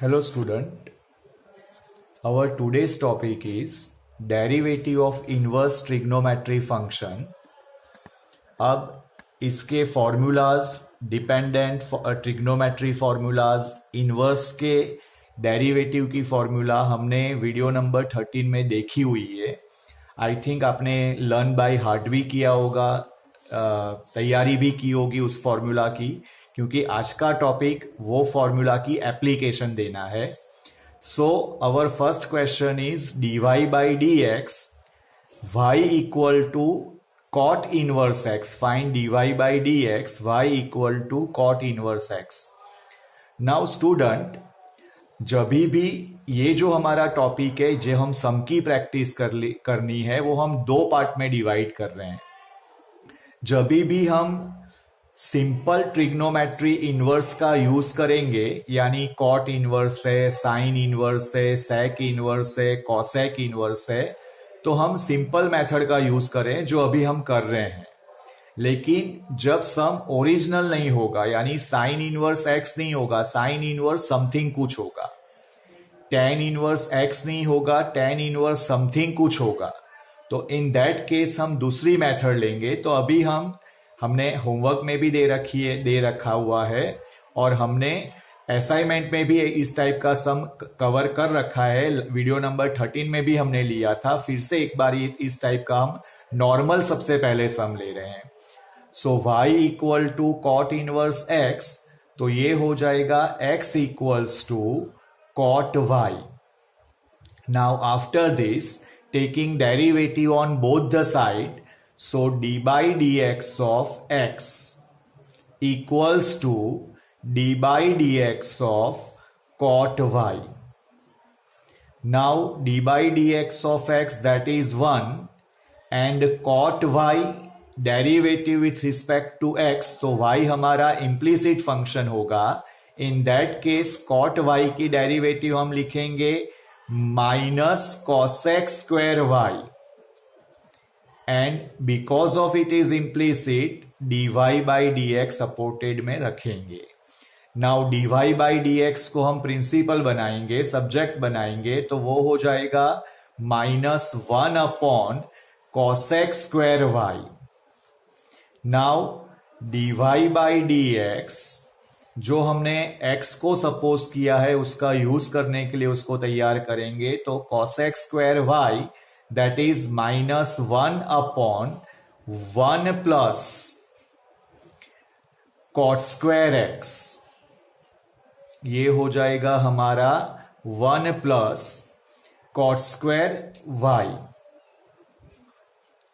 Hello student, our today's topic is derivative of inverse trigonometry function. अब इसके formulas, dependent trigonometry formulas, inverse के derivative की formula हमने video number 13 में देखी हुई है। आई थिंक आपने लर्न बाय हार्ट भी किया होगा, तैयारी भी की होगी उस फॉर्मूला की, क्योंकि आज का टॉपिक वो फॉर्मूला की एप्लीकेशन देना है। So our first question is dy by d x y equal to cot inverse x. Find dy by dx y equal to cot inverse x. Now student, जब भी ये जो हमारा टॉपिक है, जो हम सम की प्रैक्टिस करनी है, वो हम दो पार्ट में डिवाइड कर रहे हैं। जब भी हम सिंपल ट्रिग्नोमेट्री इनवर्स का यूज करेंगे, यानी कॉट इनवर्स है, साइन इनवर्स है, सेक इनवर्स है, कॉसेक इनवर्स है, तो हम सिंपल मेथड का यूज करें जो अभी हम कर रहे हैं। लेकिन जब सम ओरिजिनल नहीं होगा, यानी साइन इनवर्स एक्स नहीं होगा, साइन इनवर्स समथिंग कुछ होगा, टेन इनवर्स एक्स नहीं होगा, टेन इनवर्स समथिंग कुछ होगा, तो इन दैट केस हम दूसरी मेथड लेंगे। तो अभी हमने होमवर्क में भी दे रखा हुआ है, और हमने असाइनमेंट में भी इस टाइप का सम कवर कर रखा है। वीडियो नंबर 13 में भी हमने लिया था। फिर से एक बार इस टाइप का हम नॉर्मल सबसे पहले सम ले रहे हैं। So y equal to cot inverse x, तो ये हो जाएगा x equals to cot y. Now after this, taking derivative on both the side, so dy by dx of x equals to d by dx of cot y. Now d by dx of x, that is 1, and cot y derivative with respect to x, तो y हमारा implicit function होगा। In that case cot y की derivative हम लिखेंगे minus cosec square y, and because of it is implicit, dy by dx supported में रखेंगे। Now dy by d x को हम प्रिंसिपल बनाएंगे, सब्जेक्ट बनाएंगे, तो वो हो जाएगा minus 1 upon cosec square y. Now dy by d x, जो हमने x को सपोज किया है उसका यूज करने के लिए उसको तैयार करेंगे, तो cosec square y that is minus 1 upon 1 plus cot square x, ये हो जाएगा हमारा 1 plus cot square y.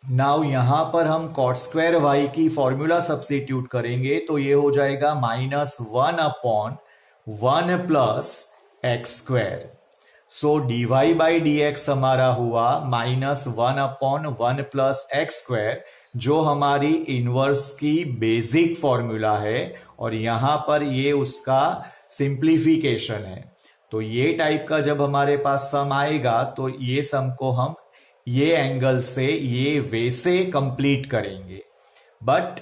Now यहां पर हम कॉट स्क्वायर वाई की फॉर्मूला सब्स्टिट्यूट करेंगे, तो ये हो जाएगा minus 1 upon 1 plus x square. So dy by d x हमारा हुआ minus 1 upon 1 plus x square, जो हमारी इनवर्स की बेसिक फॉर्मूला है, और यहां पर ये उसका सिंप्लीफिकेशन है। तो ये टाइप का जब हमारे पास सम आएगा, तो ये सम को हम ये एंगल से, ये वे से कंप्लीट करेंगे। बट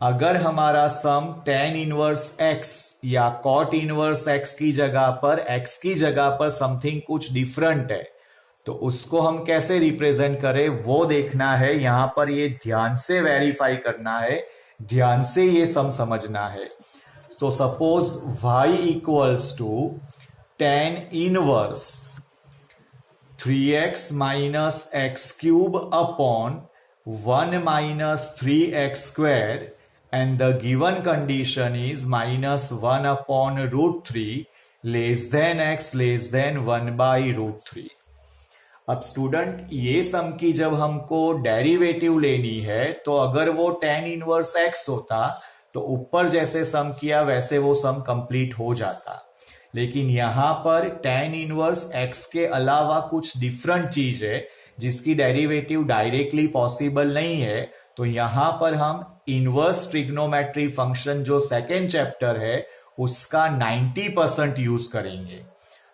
अगर हमारा सम tan इनवर्स x या cot इनवर्स x की जगह पर, x की जगह पर समथिंग कुछ डिफरेंट है, तो उसको हम कैसे रिप्रेजेंट करें वो देखना है। यहां पर ये ध्यान से वेरीफाई करना है, ध्यान से ये सम समझना है। तो suppose y equals to tan inverse 3x minus x cube upon 1 minus 3x square, and the given condition is minus 1 upon root 3 less than x less than 1 by root 3। अब स्टूडेंट, ये सम की जब हमको डेरिवेटिव लेनी है, तो अगर वो tan इनवर्स x होता, तो ऊपर जैसे सम किया वैसे वो सम कंप्लीट हो जाता। लेकिन यहां पर tan इनवर्स x के अलावा कुछ डिफरेंट चीज है, जिसकी डेरिवेटिव डायरेक्टली पॉसिबल नहीं है। तो यहां पर हम इनवर्स ट्रिग्नोमेट्री फंक्शन जो सेकेंड चैप्टर है उसका 90% यूज करेंगे।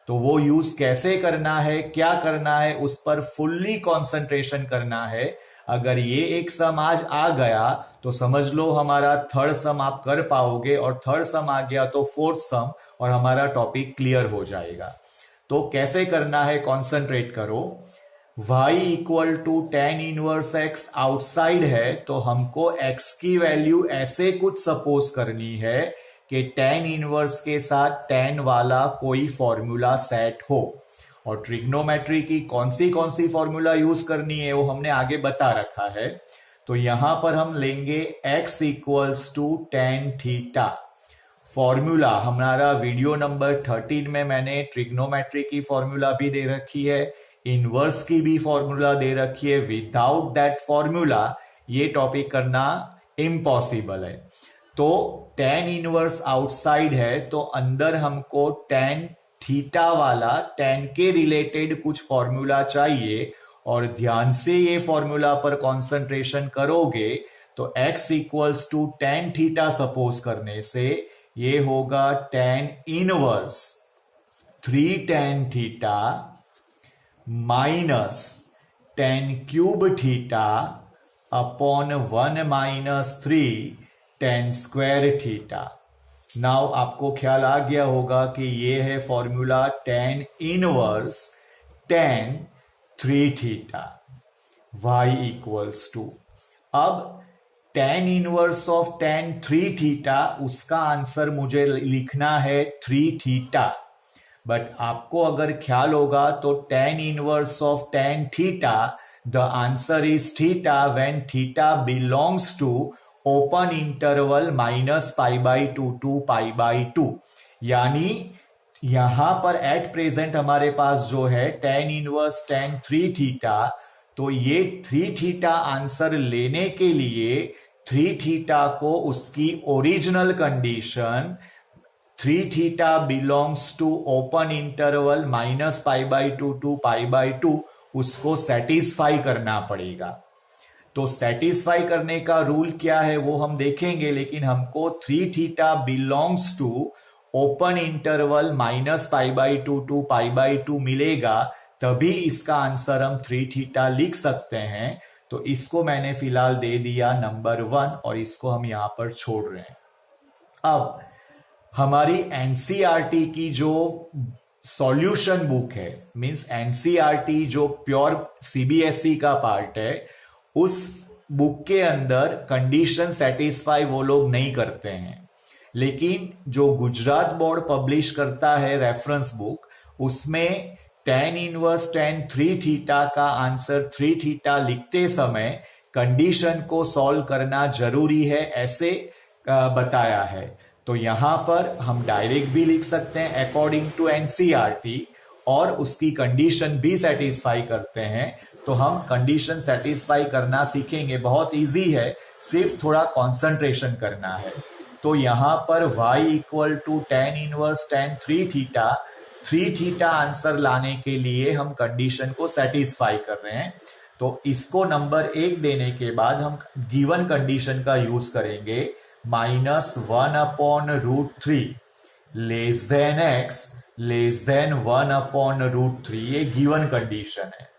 तो वो यूज कैसे करना है, क्या करना है, उस पर फुल्ली कॉन्सेंट्रेशन करना है। अगर ये एक सम आज आ गया तो समझ लो हमारा थर्ड सम आप कर पाओगे, और थर्ड सम आ गया तो फोर्थ सम, और हमारा टॉपिक क्लियर हो जाएगा। तो कैसे करना है, कॉन्सेंट्रेट करो। y equal to tan inverse x outside है, तो हमको x की वैल्यू ऐसे कुछ सपोज करनी है कि टेन इनवर्स के साथ टेन वाला कोई फॉर्मूला सेट हो। और ट्रिग्नोमेट्री की कौन सी फॉर्मूला यूज करनी है वो हमने आगे बता रखा है। तो यहां पर हम लेंगे x equals to tan theta. Formula हमारा वीडियो नंबर 13 में मैंने ट्रिग्नोमेट्री की फॉर्मूला भी दे रखी है, इनवर्स की भी फॉर्मूला दे रखी है। विदाउट दैट फॉर्मूला ये टॉपिक करना इम्पॉसिबल है। तो टेन इनवर्स आउटसाइड है, तो अंदर हमको टेन थीटा वाला टेन के रिलेटेड कुछ फॉर्मूला चाहिए, और ध्यान से ये फॉर्मूला पर कॉन्सेंट्रेशन करोगे तो x equals to tan theta suppose करने से ये होगा tan inverse three tan theta minus tan cube theta upon one minus three tan square theta. Now आपको ख्याल आ गया होगा कि ये है formula tan inverse tan three theta y equals to. अब tan inverse of tan three theta, उसका आंसर मुझे लिखना है थ्री थीटा। बट आपको अगर ख्याल होगा तो tan inverse of tan theta, the answer is theta when theta belongs to open interval minus pi by two to pi by two. यानी यहां पर एट प्रेजेंट हमारे पास जो है tan inverse tan three theta, तो ये थ्री थीटा आंसर लेने के लिए थ्री थीटा को उसकी original condition three theta belongs to open interval minus pi by two to pi by two, उसको सेटिस्फाई करना पड़ेगा। तो सेटिस्फाई करने का रूल क्या है वो हम देखेंगे, लेकिन हमको three theta belongs to open interval minus pi by two to pi by two मिलेगा, तभी इसका आंसर हम थ्री थीटा लिख सकते हैं। तो इसको मैंने फिलहाल दे दिया नंबर 1, और इसको हम यहां पर छोड़ रहे हैं। अब हमारी एनसीईआरटी की जो सॉल्यूशन बुक है, मींस एनसीईआरटी जो प्योर सीबीएसई का पार्ट है, उस बुक के अंदर कंडीशन सेटिस्फाई वो लोग नहीं करते हैं। लेकिन जो गुजरात बोर्ड पब्लिश करता है रेफरेंस बुक, उसमें ten inverse tan three theta का आंसर थ्री थीटा लिखते समय कंडीशन को सॉल्व करना जरूरी है, ऐसे बताया है। तो यहां पर हम डायरेक्ट भी लिख सकते हैं अकॉर्डिंग टू एनसीईआरटी, और उसकी कंडीशन भी सेटिस्फाई करते हैं। तो हम कंडीशन सेटिस्फाई करना सीखेंगे, बहुत इजी है, सिर्फ थोड़ा कॉन्सेंट्रेशन करना है। तो यहां पर y equal to tan inverse tan three theta answer लाने के लिए हम कंडीशन को सेटिस्फाई कर रहे हैं। तो इसको नंबर 1 देने के बाद हम गिवन कंडीशन का यूज करेंगे, minus one upon root three less than x less than one upon root three, ये गिवन कंडीशन है।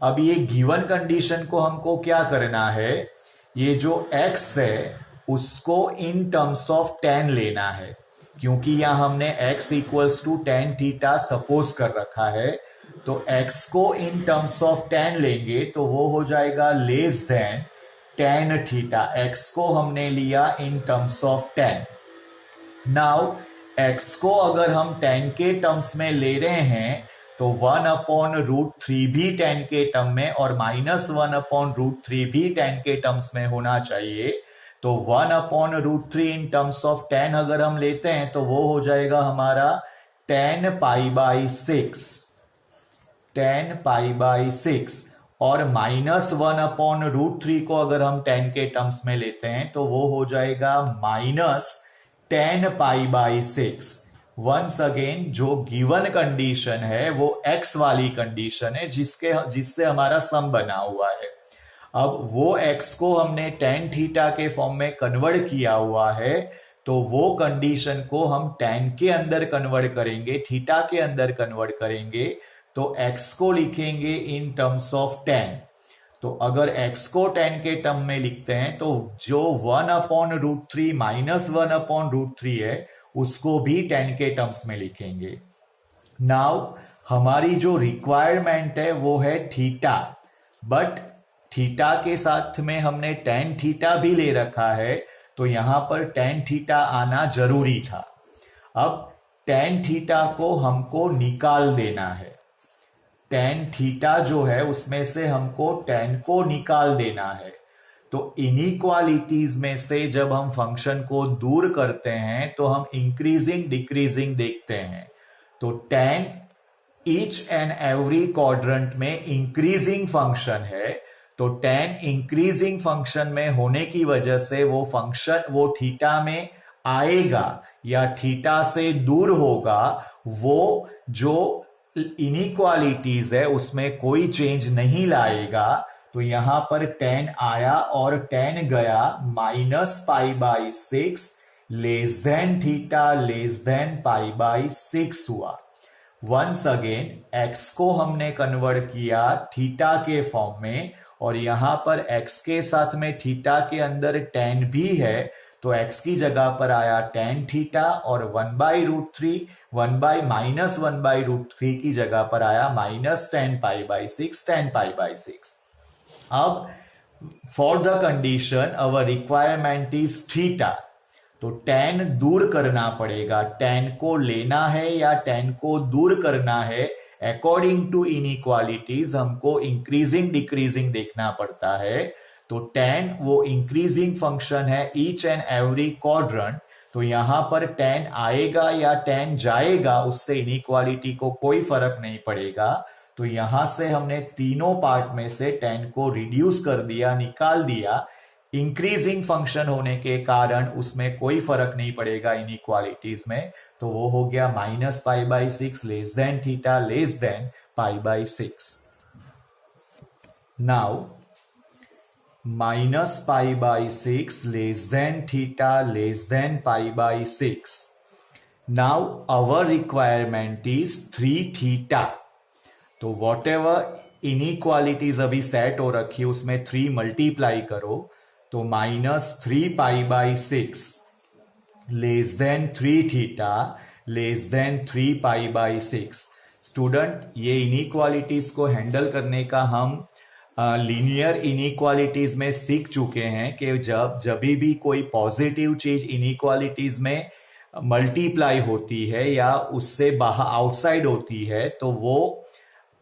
अब ये गिवन कंडीशन को हमको क्या करना है, ये जो x है उसको इन टर्म्स ऑफ टेन लेना है, क्योंकि यहां हमने x equals to tan theta suppose कर रखा है। तो x को इन टर्म्स ऑफ टेन लेंगे तो वो हो जाएगा less than tan theta. x को हमने लिया इन terms of ten. Now x को अगर हम टेन के टर्म्स में ले रहे हैं तो वन अपॉन रूट थ्री भी टेन के टर्म में, और minus one upon root three भी टेन के टर्म्स में होना चाहिए। तो one upon root three in terms of tan अगर हम लेते हैं तो वो हो जाएगा हमारा टेन पाई बाई सिक्स, और minus one upon root three को अगर हम टेन के टर्म्स में लेते हैं तो वो हो जाएगा minus tan pi by six. Once again जो गिवन कंडीशन है वो x वाली कंडीशन है, जिससे हमारा सम बना हुआ है। अब वो x को हमने टेन थीटा के फॉर्म में कन्वर्ट किया हुआ है, तो वो कंडीशन को हम टेन के अंदर कन्वर्ट करेंगे, थीटा के अंदर कन्वर्ट करेंगे। तो x को लिखेंगे इन टर्म्स ऑफ टेन। तो अगर x को tan के टर्म में लिखते हैं तो जो 1/√3 माइनस 1/√3 है उसको भी tan के टर्म्स में लिखेंगे। नाउ हमारी जो रिक्वायरमेंट है वो है थीटा, बट थीटा के साथ में हमने tan थीटा भी ले रखा है, तो यहां पर tan थीटा आना जरूरी था। अब tan थीटा को हमको निकाल देना है। tan थीटा जो है उसमें से हमको tan को निकाल देना है। तो इनइक्वालिटीज में से जब हम फंक्शन को दूर करते हैं तो हम इंक्रीजिंग डिक्रीजिंग देखते हैं। तो tan each and every quadrant में इंक्रीजिंग फंक्शन है, तो tan इंक्रीजिंग फंक्शन में होने की वजह से वो फंक्शन वो थीटा में आएगा या थीटा से दूर होगा। वो जो इनइक्वालिटीज है उसमें कोई चेंज नहीं लाएगा। तो यहां पर tan आया और tan गया, -π/6 less than theta less than π/6 हुआ। वंस अगेन x को हमने कन्वर्ट किया थीटा के फॉर्म में, और यहां पर x के साथ में थीटा के अंदर tan भी है, तो x की जगह पर आया tan थीटा और 1/√3 1/-1/√3 की जगह पर आया -tan π/6 tan π/6। अब for the condition our requirement is theta, तो tan दूर करना पड़ेगा। tan को लेना है या tan को दूर करना है, अकॉर्डिंग टू इनइक्वालिटीज हमको इंक्रीजिंग डिक्रीजिंग देखना पड़ता है। तो tan वो इंक्रीजिंग फंक्शन है ईच एंड एवरी क्वाड्रेंट, तो यहां पर tan आएगा या tan जाएगा उससे इनइक्वालिटी को कोई फर्क नहीं पड़ेगा। तो यहां से हमने तीनों पार्ट में से tan को रिड्यूस कर दिया, निकाल दिया। इंक्रीजिंग फंक्शन होने के कारण उसमें कोई फर्क नहीं पड़ेगा इनइक्वालिटीज में, तो वो हो गया -π/6 less than theta less than π/6। Now -π/6 less than theta less than π/6। Now our requirement is 3 theta. तो वॉट एवर इनइक्वालिटीज अभी सेट हो रखी है उसमें 3 मल्टीप्लाई करो, तो -3π/6 less than 3 theta less than 3π/6। Student, ये इनइक्वालिटीज को हैंडल करने का हम लीनियर इनइक्वालिटीज में सीख चुके हैं कि जब भी कोई पॉजिटिव चीज इनइक्वालिटीज में मल्टीप्लाई होती है या उससे बाहर आउटसाइड होती है तो वो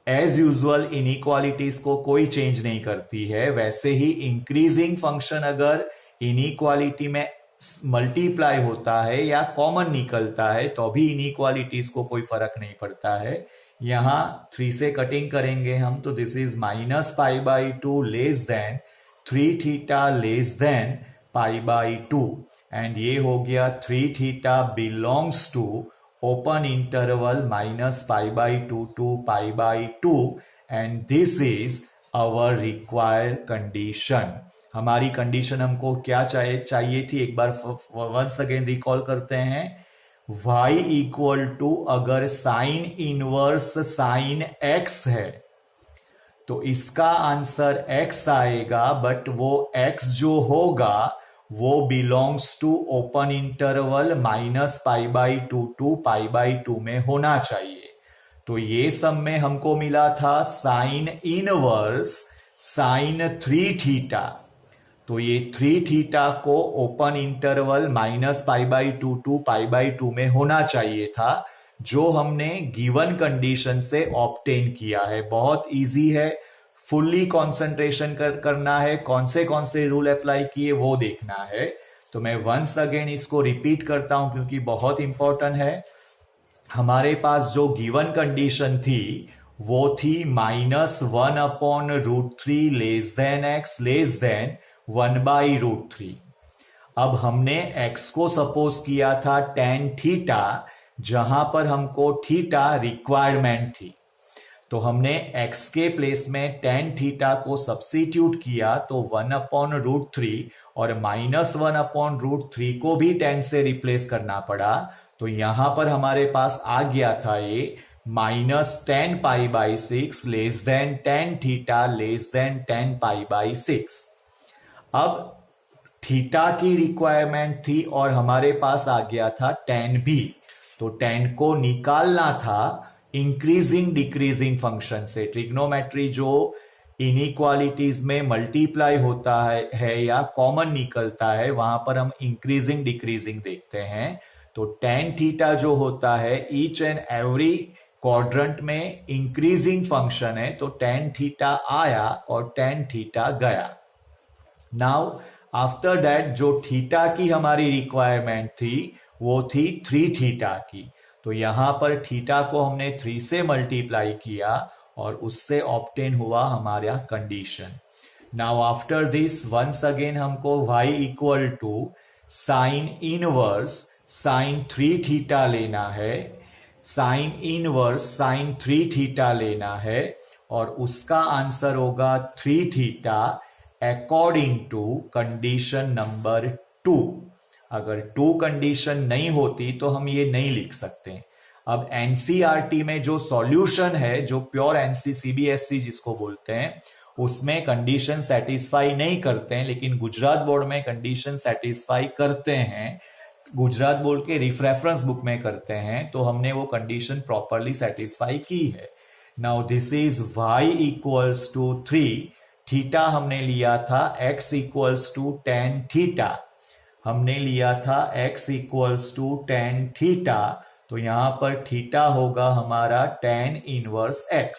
एज यूजुअल इनइक्वालिटीज को कोई चेंज नहीं करती है। वैसे ही इंक्रीजिंग फंक्शन अगर इनइक्वालिटी में मल्टीप्लाई होता है या कॉमन निकलता है तो भी इनइक्वालिटीज को कोई फर्क नहीं पड़ता है। यहां 3 से कटिंग करेंगे हम, तो this is -π/2 less than 3 theta less than π/2, and ये हो गया 3 theta belongs to open interval -π/2 to π/2, and this is our required condition. हमारी कंडीशन हमको क्या चाहिए थी, एक बार वंस अगेन रिकॉल करते हैं। y इक्वल टू अगर साइन इनवर्स साइन x है तो इसका आंसर x आएगा, बट वो x जो होगा वो belongs to open interval -π/2 to π/2 में होना चाहिए। तो ये सब में हमको मिला था साइन इनवर्स साइन 3 थीटा, तो ये 3 थीटा को ओपन इंटरवल -π/2 to π/2 में होना चाहिए था, जो हमने गिवन कंडीशन से ऑब्टेन किया है। बहुत इजी है, फुल्ली कॉन्सेंट्रेशन करना है, कौन से रूल अप्लाई किए वो देखना है। तो मैं वंस अगेन इसको रिपीट करता हूं क्योंकि बहुत इंपॉर्टेंट है। हमारे पास जो गिवन कंडीशन थी वो थी -1/√3 less than x less then 1/√3। अब हमने x को सपोज किया था tan थीटा, जहां पर हमको थीटा रिक्वायरमेंट थी, तो हमने x के प्लेस में tan थीटा को सब्स्टिट्यूट किया, तो 1/√3 और -1/√3 को भी tan से रिप्लेस करना पड़ा। तो यहां पर हमारे पास आ गया था ये -10π/6 less than tan theta less than 10π/6। अब थीटा की रिक्वायरमेंट थी और हमारे पास आ गया था tan भी, तो tan को निकालना था इंक्रीजिंग डिक्रीजिंग फंक्शन से। ट्रिग्नोमेट्री जो इनइक्वालिटीज में मल्टीप्लाई होता है या कॉमन निकलता है, वहां पर हम इंक्रीजिंग डिक्रीजिंग देखते हैं। तो tan थीटा जो होता है ईच एंड एवरी क्वाड्रेंट में इंक्रीजिंग फंक्शन है, तो tan थीटा आया और tan थीटा गया। नाउ आफ्टर दैट जो थीटा की हमारी रिक्वायरमेंट थी वो थी 3 थीटा की, तो यहां पर थीटा को हमने 3 से मल्टीप्लाई किया और उससे ऑब्टेन हुआ हमारा condition. Now after this once again हमको y equal to sine inverse sine 3 theta लेना है, साइन इनवर्स साइन 3 थीटा लेना है और उसका आंसर होगा 3 theta according to condition number 2। अगर 2 कंडीशन नहीं होती तो हम ये नहीं लिख सकते। अब एनसीईआरटी में जो सॉल्यूशन है, जो प्योर एनसी सीबीएसई जिसको बोलते हैं, उसमें कंडीशन सेटिस्फाई नहीं करते हैं, लेकिन गुजरात बोर्ड में कंडीशन सेटिस्फाई करते हैं। गुजरात बोर्ड के रेफरेंस बुक में करते हैं, तो हमने वो कंडीशन प्रॉपरली सेटिस्फाई की है। Now this is y equals to 3, theta हमने लिया था x equals to tan theta, हमने लिया था x equals to tan theta, तो यहां पर थीटा होगा हमारा tan इनवर्स x,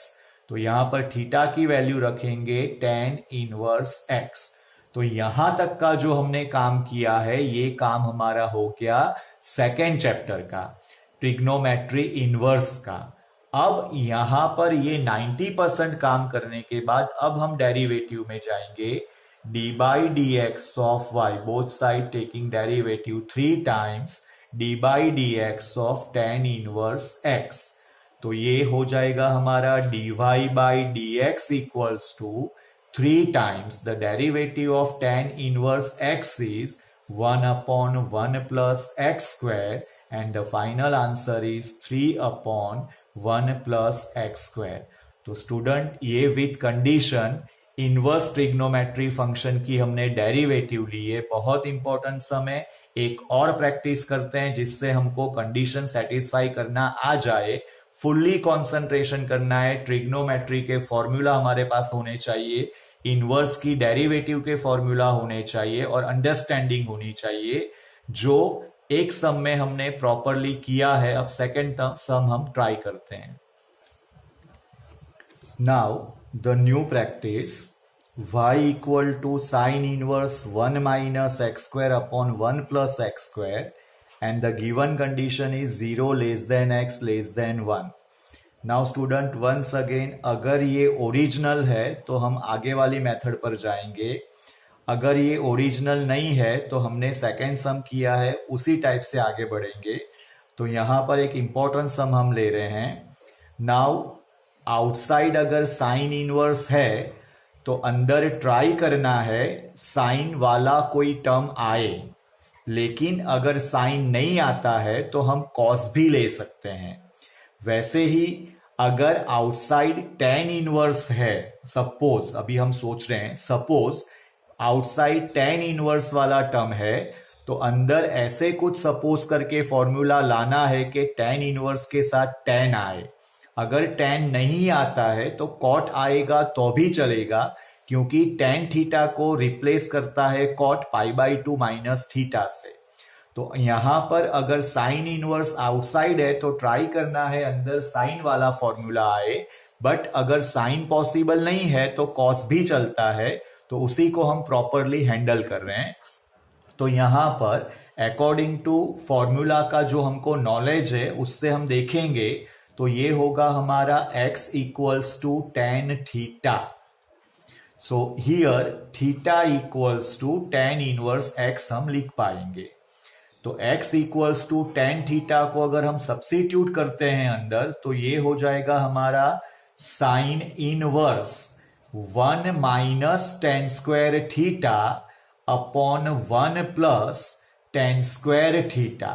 तो यहां पर थीटा की वैल्यू रखेंगे tan इनवर्स x। तो यहां तक का जो हमने काम किया है, ये काम हमारा हो गया सेकेंड चैप्टर का, ट्रिग्नोमेट्री इनवर्स का। अब यहां पर ये 90% काम करने के बाद अब हम डेरिवेटिव में जाएंगे। d/dx of y, both side taking derivative 3 times d/dx of tan inverse x, तो ये हो जाएगा हमारा dy/dx equals to 3 times the derivative of tan inverse x is 1/1 plus x square and the final answer is 3/1 plus x square. तो student, ये with condition inverse trigonometry function की हमने derivative ली है। बहुत इंपॉर्टेंट सम है। एक और प्रैक्टिस करते हैं जिससे हमको कंडीशन सेटिस्फाई करना आ जाए। फुल्ली कॉन्सेंट्रेशन करना है, ट्रिग्नोमेट्री के फॉर्मूला हमारे पास होने चाहिए, इनवर्स की डेरिवेटिव के फॉर्मूला होने चाहिए और अंडरस्टैंडिंग होनी चाहिए, जो एक सम में हमने प्रॉपरली किया है। अब सेकेंड सम हम ट्राई करते हैं। Now the new practice, y equal to sine inverse 1 minus x square upon 1 plus x square and the given condition is 0 less than x less than 1। Now student, once again, अगर ये original है तो हम आगे वाली method पर जाएंगे। अगर ये ओरिजिनल नहीं है तो हमने सेकेंड सम किया है, उसी टाइप से आगे बढ़ेंगे। तो यहां पर एक इंपॉर्टेंट सम हम ले रहे हैं। नाउ आउटसाइड अगर साइन इनवर्स है तो अंदर ट्राई करना है साइन वाला कोई टर्म आए, लेकिन अगर साइन नहीं आता है तो हम कॉस भी ले सकते हैं। वैसे ही अगर आउटसाइड tan इनवर्स है, सपोज अभी हम सोच रहे हैं, सपोज आउटसाइड tan इनवर्स वाला टर्म है, तो अंदर ऐसे कुछ सपोज करके फॉर्मूला लाना है कि tan इनवर्स के साथ tan आए। अगर tan नहीं आता है तो cot आएगा तो भी चलेगा, क्योंकि tan थीटा को रिप्लेस करता है cot π/2 माइनस थीटा से। तो यहां पर अगर साइन इनवर्स आउटसाइड है तो ट्राई करना है अंदर साइन वाला फॉर्मूला आए, बट अगर साइन पॉसिबल नहीं है तो कॉस भी चलता है, तो उसी को हम प्रॉपरली हैंडल कर रहे हैं। तो यहां पर अकॉर्डिंग टू फॉर्मूला का जो हमको नॉलेज है उससे हम देखेंगे, तो ये होगा हमारा x equals to tan theta. So here theta equals to tan inverse x हम लिख पाएंगे। तो x equals to tan theta को अगर हम सब्स्टिट्यूट करते हैं अंदर, तो ये हो जाएगा हमारा sine inverse 1 minus tan square theta upon 1 plus tan square theta.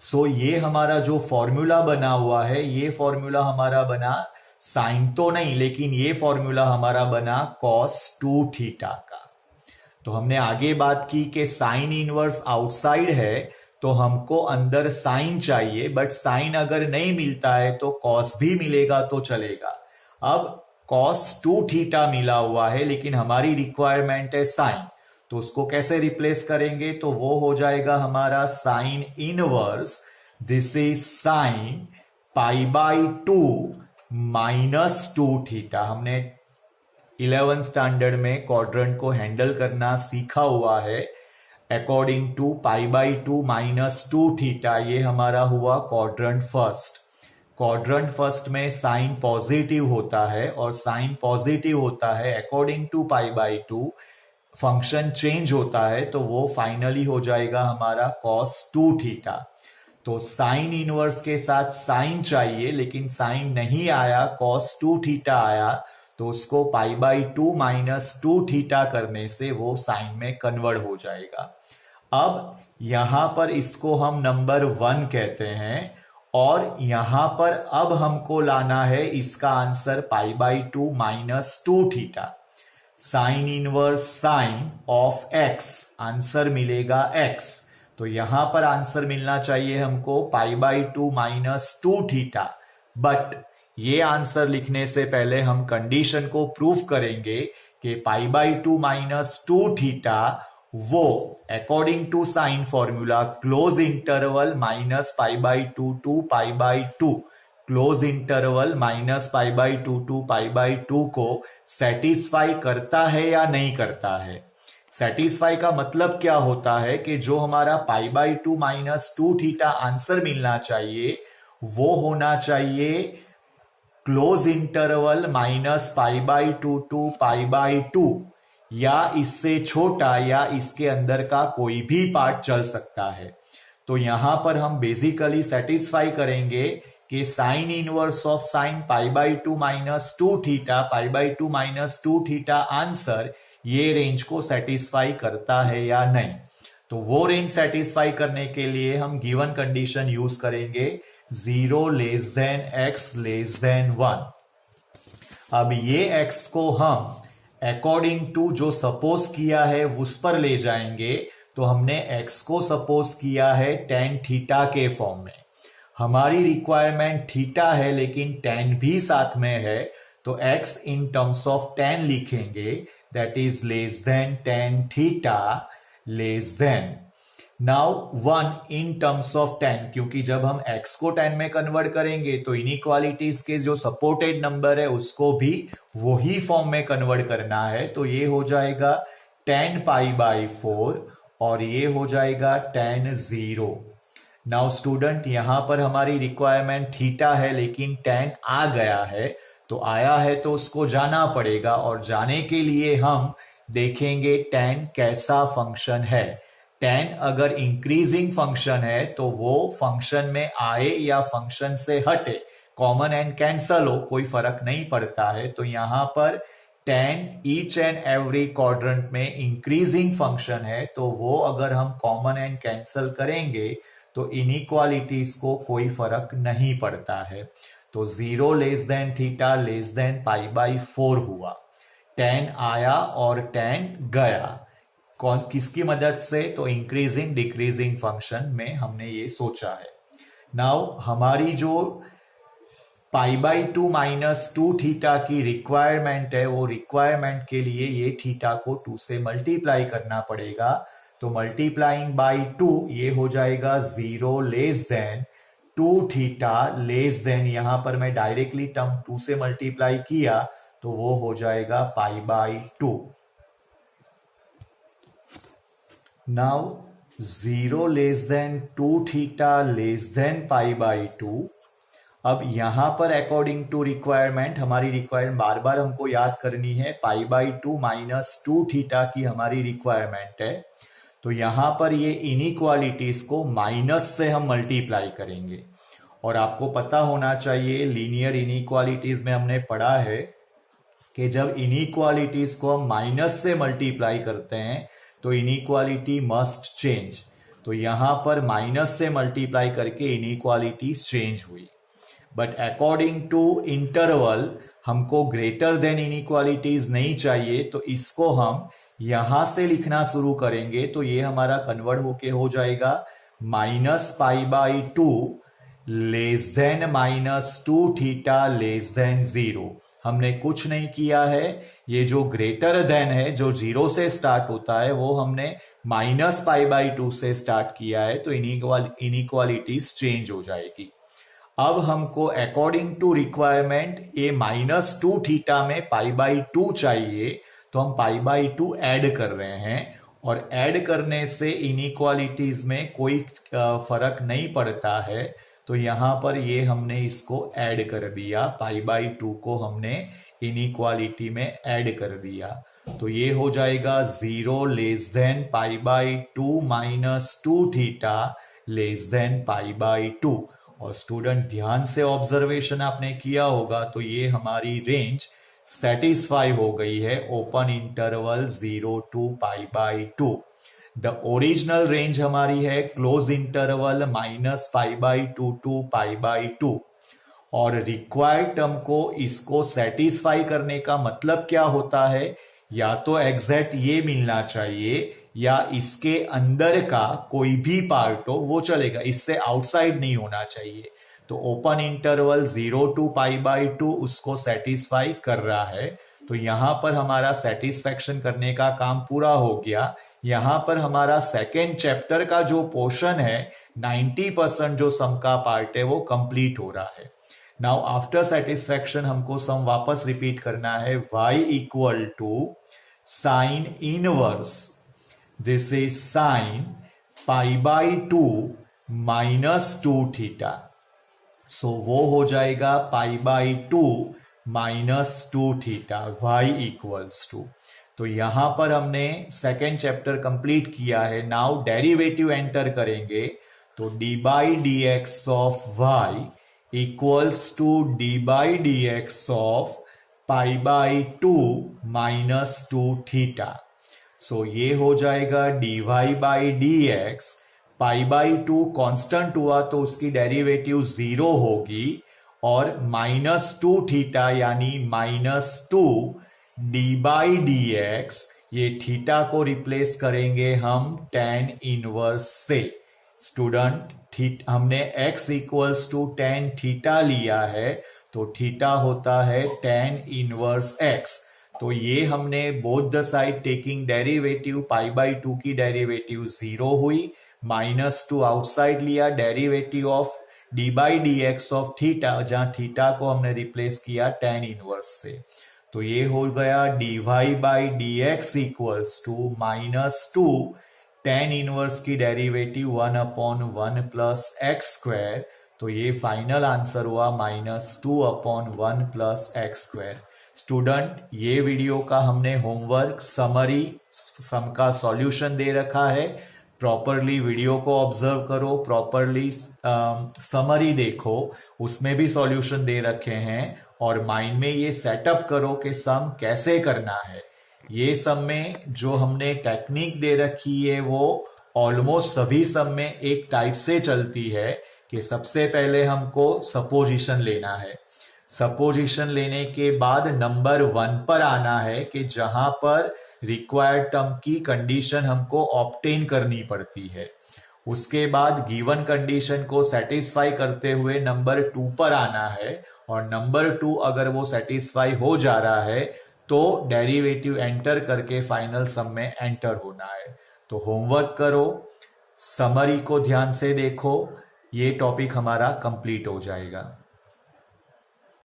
So ये हमारा जो फॉर्मूला बना हुआ है, ये फॉर्मूला हमारा बना साइन तो नहीं, लेकिन ये फॉर्मूला हमारा बना cos 2 थीटा का। तो हमने आगे बात की कि साइन इनवर्स आउटसाइड है तो हमको अंदर साइन चाहिए, बट साइन अगर नहीं मिलता है तो कॉस भी मिलेगा तो चलेगा। अब cos 2 थीटा मिला हुआ है लेकिन हमारी रिक्वायरमेंट है साइन, तो उसको कैसे रिप्लेस करेंगे? तो वो हो जाएगा हमारा sine inverse, this is sine pi by 2 minus 2 theta. हमने 11th स्टैंडर्ड में क्वाड्रेंट को हैंडल करना सीखा हुआ है। According to pi by 2 minus 2 theta, ये हमारा हुआ क्वाड्रेंट फर्स्ट। क्वाड्रेंट फर्स्ट में साइन पॉजिटिव होता है, और साइन पॉजिटिव होता है according to pi by 2, function change होता है तो वो फाइनली हो जाएगा हमारा cos 2 थीटा। तो साइन इनवर्स के साथ साइन चाहिए लेकिन साइन नहीं आया, cos 2 थीटा आया, तो उसको पाई बाई 2 माइनस 2 थीटा करने से वो साइन में कन्वर्ट हो जाएगा। अब यहां पर इसको हम नंबर 1 कहते हैं, और यहां पर अब हमको लाना है इसका answer pi by 2 minus 2 theta. Sine inverse sine of x, answer मिलेगा x। तो यहां पर आंसर मिलना चाहिए हमको pi by 2 minus 2 theta. But ये आंसर लिखने से पहले हम कंडीशन को प्रूव करेंगे कि पाई बाई 2 माइनस 2 थीटा वो according to sine formula close interval minus pi by 2 to pi by 2, close interval minus pi by 2 to pi by 2 को सेटिस्फाई करता है या नहीं करता है। सेटिस्फाई का मतलब क्या होता है कि जो हमारा pi by 2 minus 2 theta answer मिलना चाहिए वो होना चाहिए close interval minus pi by 2 to pi by 2, या इससे छोटा या इसके अंदर का कोई भी पार्ट चल सकता है। तो यहां पर हम बेसिकली सेटिस्फाई करेंगे कि sine inverse of sine pi by 2 minus 2 theta, pi by 2 minus 2 theta answer ये रेंज को सेटिस्फाई करता है या नहीं। तो वो रेंज सेटिस्फाई करने के लिए हम गिवन कंडीशन यूज करेंगे 0 less than x less than 1। अब ये x को हम अकॉर्डिंग टू जो सपोज किया है उस पर ले जाएंगे। तो हमने x को सपोज किया है tan थीटा के फॉर्म में। हमारी रिक्वायरमेंट थीटा है लेकिन tan भी साथ में है, तो x in terms of tan लिखेंगे, that is less than tan theta less then now 1 in terms of tan, क्योंकि जब हम x को tan में कन्वर्ट करेंगे तो इनइक्वालिटीज के जो सपोर्टेड नंबर है उसको भी वही फॉर्म में कन्वर्ट करना है। तो ये हो जाएगा tan पाई बाई 4 और ये हो जाएगा tan 0। नाउ स्टूडेंट, यहां पर हमारी रिक्वायरमेंट थीटा है लेकिन tan आ गया है, तो आया है तो उसको जाना पड़ेगा, और जाने के लिए हम देखेंगे tan कैसा फंक्शन है। tan अगर इंक्रीजिंग फंक्शन है तो वो फंक्शन में आए या फंक्शन से हटे, कॉमन एंड कैंसल हो, कोई फर्क नहीं पड़ता है। तो यहां पर tan each and every quadrant में इंक्रीजिंग फंक्शन है, तो वो अगर हम कॉमन एंड कैंसल करेंगे तो इनइक्वालिटीज को कोई फर्क नहीं पड़ता है। तो 0 less than theta less than pi by 4 हुआ, tan आया और tan गया। कौन किसकी मदद से? तो इंक्रीजिंग डिक्रीजिंग फंक्शन में हमने ये सोचा है। नाउ हमारी जो पाई बाई 2 माइनस 2 थीटा की रिक्वायरमेंट है, वो रिक्वायरमेंट के लिए ये थीटा को 2 से मल्टीप्लाई करना पड़ेगा। तो मल्टीप्लाइंग बाई 2 ये हो जाएगा 0 less than 2 theta less then, यहां पर मैं डायरेक्टली टर्म 2 से मल्टीप्लाई किया तो वो हो जाएगा पाई by 2। Now 0 less than 2 theta less than pi by 2। अब यहां पर अकॉर्डिंग टू रिक्वायरमेंट, हमारी रिक्वायरमेंट बार बार हमको याद करनी है, पाई बाई 2 माइनस 2 थीटा की हमारी रिक्वायरमेंट है। तो यहां पर ये इनइक्वालिटीज को माइनस से हम मल्टीप्लाई करेंगे, और आपको पता होना चाहिए लीनियर इनइक्वालिटीज में हमने पढ़ा है कि जब इनइक्वालिटीज को हम माइनस से मल्टीप्लाई करते हैं तो इनइक्वालिटी मस्ट चेंज। तो तो यहां पर माइनस से मल्टीप्लाई करके इनइक्वालिटीज चेंज हुई। बट अकॉर्डिंग टू इंटरवल हमको ग्रेटर देन इनइक्वालिटीज नहीं चाहिए, तो इसको हम यहां से लिखना शुरू करेंगे। तो ये हमारा कन्वर्ट होके हो जाएगा -π/2 less than -2 theta less than 0। हमने कुछ नहीं किया है, ये जो ग्रेटर देन है जो 0 से स्टार्ट होता है वो हमने -π/2 से स्टार्ट किया है, तो इनइक्वालिटीज चेंज हो जाएगी। अब हमको अकॉर्डिंग टू रिक्वायरमेंट ये -2 थीटा में π/2 चाहिए, तो हम π/2 ऐड कर रहे हैं, और ऐड करने से इनइक्वालिटीज में कोई फर्क नहीं पड़ता है। तो यहां पर ये हमने इसको ऐड कर दिया, π/2 को हमने इनइक्वालिटी में ऐड कर दिया। तो ये हो जाएगा 0 less than π/2 -2 theta less than π/2। और स्टूडेंट ध्यान से ऑब्जर्वेशन आपने किया होगा, तो ये हमारी रेंज सेटिस्फाई हो गई है open interval 0 to π/2। The original range हमारी है क्लोज इंटरवल -π/2 to π/2। और रिक्वायर्ड टर्म को इसको सेटिस्फाई करने का मतलब क्या होता है, या तो एग्जैक्ट ये मिलना चाहिए या इसके अंदर का कोई भी पार्ट हो वो चलेगा, इससे आउटसाइड नहीं होना चाहिए। तो ओपन इंटरवल 0 to π/2 उसको सेटिस्फाई कर रहा है। तो यहां पर हमारा सेटिस्फैक्शन करने का काम पूरा हो गया। यहां पर हमारा सेकेंड चैप्टर का जो पोर्शन है 90% जो सम का पार्ट है वो कंप्लीट हो रहा है। नाउ आफ्टर सेटिस्फैक्शन हमको सम वापस रिपीट करना है। y equal to sine inverse, this is sine π/2 -2 theta. So वो हो जाएगा π/2 -2 थीटा y इक्वल्स टू। तो यहां पर हमने सेकेंड चैप्टर कंप्लीट किया है। नाउ डेरिवेटिव एंटर करेंगे, तो d/dx of y equals to d/dx of π/2 -2 theta. So ये हो जाएगा dy/dx, π/2 कांस्टेंट हुआ तो उसकी डेरिवेटिव 0 होगी, और -2 थीटा यानी -2 d/dx, ये थीटा को रिप्लेस करेंगे हम tan इनवर्स से। स्टूडेंट हमने x equals to tan theta लिया है, तो थीटा होता है tan इनवर्स x। तो ये हमने both the side taking derivative, π/2 की डेरिवेटिव 0 हुई, -2 आउटसाइड लिया, derivative of d/dx of theta, जहां थीटा को हमने रिप्लेस किया tan इनवर्स से। तो ये हो गया dy/dx equals to -2 tan inverse की डेरिवेटिव 1/1 प्लस एक्स स्क्वायर। तो ये फाइनल आंसर हुआ -2/1 प्लस एक्स स्क्वायर। स्टूडेंट ये वीडियो का हमने होमवर्क समरी सम का सॉल्यूशन दे रखा है। प्रॉपरली वीडियो को ऑब्जर्व करो, प्रॉपरली समरी देखो, उसमें भी सॉल्यूशन दे रखे हैं, और माइंड में ये सेटअप करो कि सम कैसे करना है। ये सम में जो हमने टेक्निक दे रखी है वो ऑलमोस्ट सभी सम में एक टाइप से चलती है कि सबसे पहले हमको सपोजिशन लेना है। सपोजिशन लेने के बाद नंबर 1 पर आना है कि जहां पर रिक्वायर्ड टर्म की कंडीशन हमको ऑब्टेन करनी पड़ती है। उसके बाद गिवन कंडीशन को सेटिस्फाई करते हुए नंबर 2 पर आना है, और नंबर 2 अगर वो सेटिस्फाई हो जा रहा है तो डेरिवेटिव एंटर करके फाइनल सम में एंटर होना है। तो होमवर्क करो, समरी को ध्यान से देखो, ये टॉपिक हमारा कंप्लीट हो जाएगा।